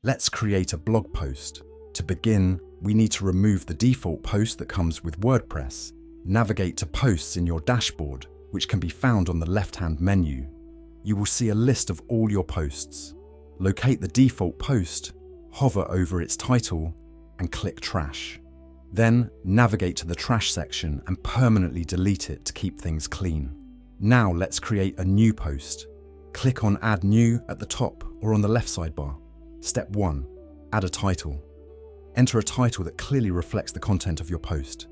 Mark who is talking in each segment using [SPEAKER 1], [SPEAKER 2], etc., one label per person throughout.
[SPEAKER 1] Let's create a blog post. To begin, we need to remove the default post that comes with WordPress. Navigate to Posts in your dashboard, which can be found on the left-hand menu. You will see a list of all your posts. Locate the default post, hover over its title, and click Trash. Then, navigate to the trash section and permanently delete it to keep things clean. Now let's create a new post. Click on Add New at the top or on the left sidebar. Step 1. Add a title. Enter a title that clearly reflects the content of your post.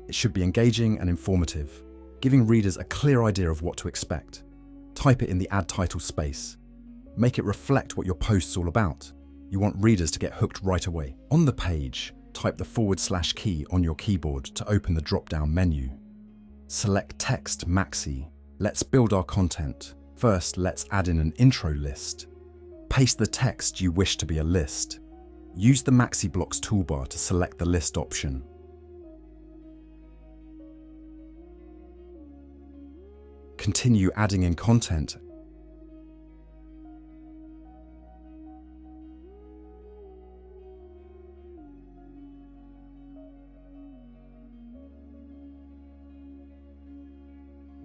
[SPEAKER 1] It should be engaging and informative, giving readers a clear idea of what to expect. Type it in the Add Title space. Make it reflect what your post's all about. You want readers to get hooked right away. On the page, type the / key on your keyboard to open the drop-down menu. Select Text Maxi. Let's build our content. First, let's add in an intro list. Paste the text you wish to be a list. Use the Maxi Blocks toolbar to select the list option. Continue adding in content.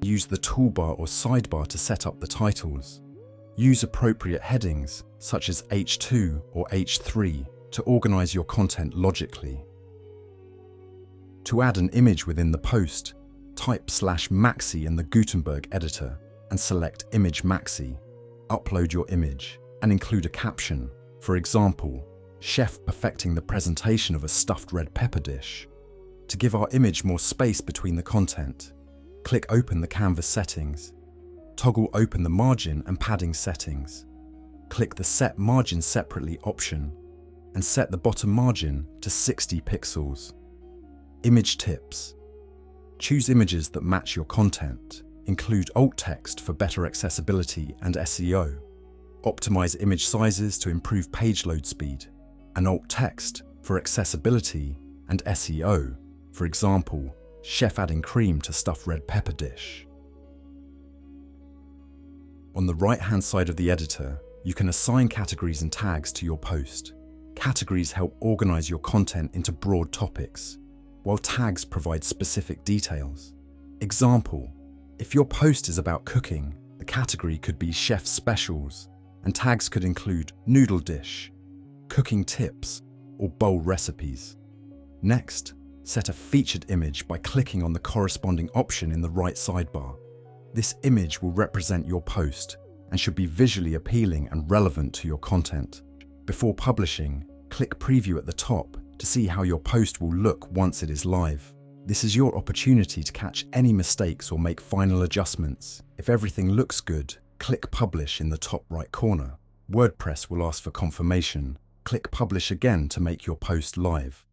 [SPEAKER 1] Use the toolbar or sidebar to set up the titles. Use appropriate headings, such as H2 or H3, to organize your content logically. To add an image within the post, type /maxi in the Gutenberg editor and select Image Maxi. Upload your image and include a caption. For example, chef perfecting the presentation of a stuffed red pepper dish. To give our image more space between the content, click Open the Canvas settings. Toggle Open the Margin and Padding settings. Click the Set Margin Separately option and set the bottom margin to 60 pixels. Image tips. Choose images that match your content. Include alt text for better accessibility and SEO. Optimize image sizes to improve page load speed. And alt text for accessibility and SEO. For example, chef adding cream to stuffed red pepper dish. On the right-hand side of the editor, you can assign categories and tags to your post. Categories help organize your content into broad topics, while tags provide specific details. Example, if your post is about cooking, the category could be Chef Specials, and tags could include noodle dish, cooking tips, or bowl recipes. Next, set a featured image by clicking on the corresponding option in the right sidebar. This image will represent your post and should be visually appealing and relevant to your content. Before publishing, click Preview at the top to see how your post will look once it is live. This is your opportunity to catch any mistakes or make final adjustments. If everything looks good, click Publish in the top right corner. WordPress will ask for confirmation. Click Publish again to make your post live.